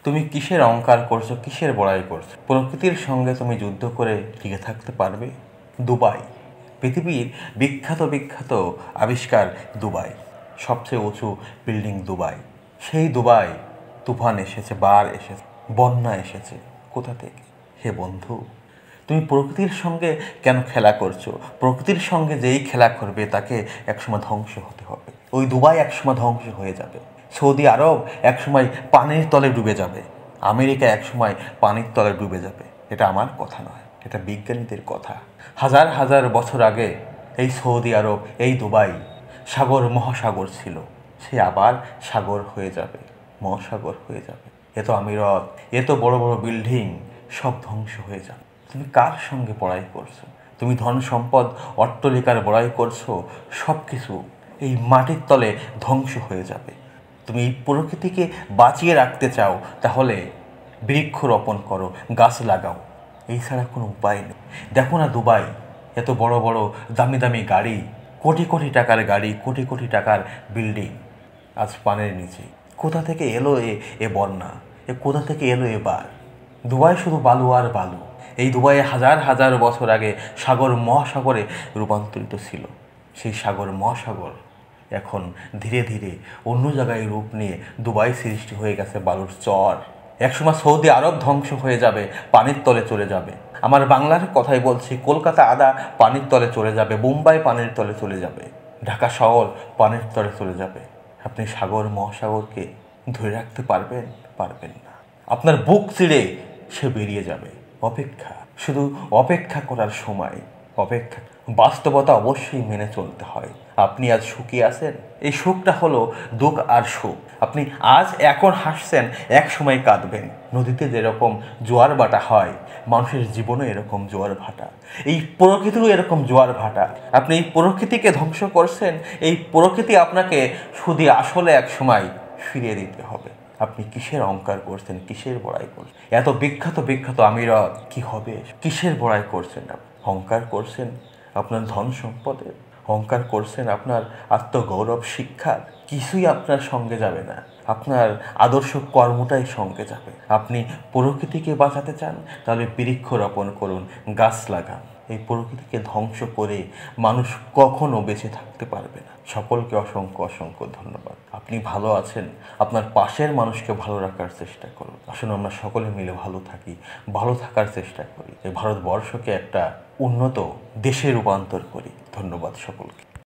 তুমি কিসের অহংকার করছো, কিসের বড়াই করছো? প্রকৃতির সঙ্গে তুমি যুদ্ধ করে টিকে থাকতে পারবে? দুবাই, পৃথিবীর বিখ্যাত বিখ্যাত আবিষ্কার দুবাই, সবচেয়ে উঁচু বিল্ডিং দুবাই। সেই দুবাই তুফান এসেছে, বার এসেছে, বন্যা এসেছে। কোথা থেকে? হে বন্ধু, তুমি প্রকৃতির সঙ্গে কেন খেলা করছো? প্রকৃতির সঙ্গে যেই খেলা করবে তাকে একসময় ধ্বংস হতে হবে। ওই দুবাই একসময় ধ্বংস হয়ে যাবে। সৌদি আরব একসময় পানির তলে ডুবে যাবে। আমেরিকা একসময় পানির তলে ডুবে যাবে। এটা আমার কথা নয়, এটা বিজ্ঞানীদের কথা। হাজার হাজার বছর আগে এই সৌদি আরব, এই দুবাই সাগর মহাসাগর ছিল। সে আবার সাগর হয়ে যাবে, মহাসাগর হয়ে যাবে। এত আমিরত, এত বড় বড় বিল্ডিং সব ধ্বংস হয়ে যাবে। তুমি কার সঙ্গে বড়াই করছো? তুমি ধন সম্পদ অট্টালিকার বড়াই করছো। সব কিছু এই মাটির তলে ধ্বংস হয়ে যাবে। তুমি এই প্রকৃতিকে বাঁচিয়ে রাখতে চাও, তাহলে বৃক্ষ রোপণ করো, গাছ লাগাও। এই ছাড়া কোনো উপায় নেই। দেখো না দুবাই, এত বড় বড় দামি দামি গাড়ি, কোটি কোটি টাকার গাড়ি, কোটি কোটি টাকার বিল্ডিং আজ পানের নিচে। কোথা থেকে এলো এ বন্যা? কোথা থেকে এলো এবার? দুবাই শুধু বালু আর বালু। এই দুবাইয়ে হাজার হাজার বছর আগে সাগর মহাসাগরে রূপান্তরিত ছিল। সেই সাগর মহাসাগর এখন ধীরে ধীরে অন্য জায়গায় রূপ নিয়ে দুবাই সৃষ্টি হয়ে গেছে বালুর চর। একসময় সৌদি আরব ধ্বংস হয়ে যাবে, পানির তলে চলে যাবে। আমার বাংলার কথাই বলছি, কলকাতা আদা পানির তলে চলে যাবে, মুম্বাই পানির তলে চলে যাবে, ঢাকা শহর পানির তলে চলে যাবে। আপনি সাগর মহাসাগরকে ধরে রাখতে পারবেন? পারবেন না। আপনার বুক চিড়ে সে বেরিয়ে যাবে। অপেক্ষা, শুধু অপেক্ষা করার সময়। অপেক্ষা, বাস্তবতা অবশ্যই মেনে চলতে হয়। আপনি আজ সুখী আছেন, এই সুখটা হলো দুঃখ আর সুখ। আপনি আজ এখন হাসছেন, এক সময় কাঁদবেন। নদীতে যেরকম জোয়ার ভাটা হয়, মানুষের জীবনে এরকম জোয়ার ভাটা, এই প্রকৃতিরও এরকম জোয়ার ভাটা। আপনি এই প্রকৃতিকে ধ্বংস করছেন, এই প্রকৃতি আপনাকে শুধু আসলে এক সময় ফিরিয়ে দিতে হবে। আপনি কিসের অহংকার করছেন, কিসের বড়াই করছেন? এত বিখ্যাত বিখ্যাত আমিরা কি হবে? কিসের বড়াই করছেন? অহংকার করছেন আপনার ধন সম্পদের, অহংকার করছেন আপনার আত্মগৌরব, শিক্ষার। কিছুই আপনার সঙ্গে যাবে না। আপনার আদর্শ কর্মটাই সঙ্গে যাবে। আপনি প্রকৃতিকে বাঁচাতে চান, তাহলে বৃক্ষ রোপণ করুন, গাছ লাগান। এই প্রকৃতিকে ধ্বংস করে মানুষ কখনো বেঁচে থাকতে পারবে না। সকলকে অসংখ্য অসংখ্য ধন্যবাদ। আপনি ভালো আছেন, আপনার পাশের মানুষকে ভালো রাখার চেষ্টা করুন। আসুন আমরা সকলে মিলে ভালো থাকি, ভালো থাকার চেষ্টা করি। এই ভারতবর্ষকে একটা উন্নত দেশে রূপান্তর করি। ধন্যবাদ সকলকে।